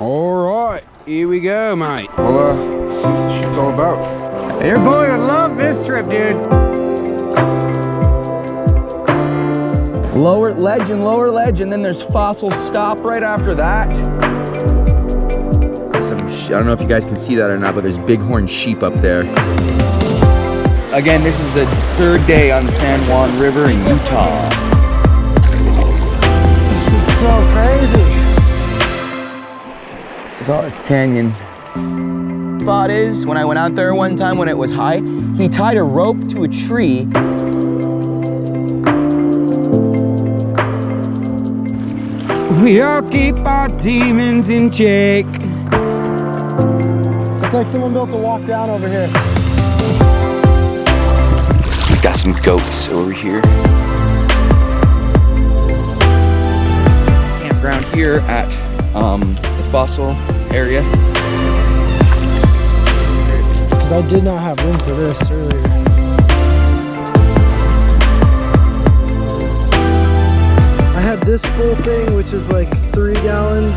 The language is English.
Alright, here we go, mate. Well, see what the shit's all about. Your boy would love this trip, dude. Lower ledge, and then there's Fossil Stop right after that. I don't know if you guys can see that or not, but there's bighorn sheep up there. Again, this is the third day on the San Juan River in Utah. This is so crazy. Look at all this canyon. Spot is, when I went out there one time when it was high, he tied a rope to a tree. We all keep our demons in check. It's like someone built a walk down over here. We've got some goats over here. Campground here at the Fossil area. Because I did not have room for this earlier. I had this full thing, which is like 3 gallons.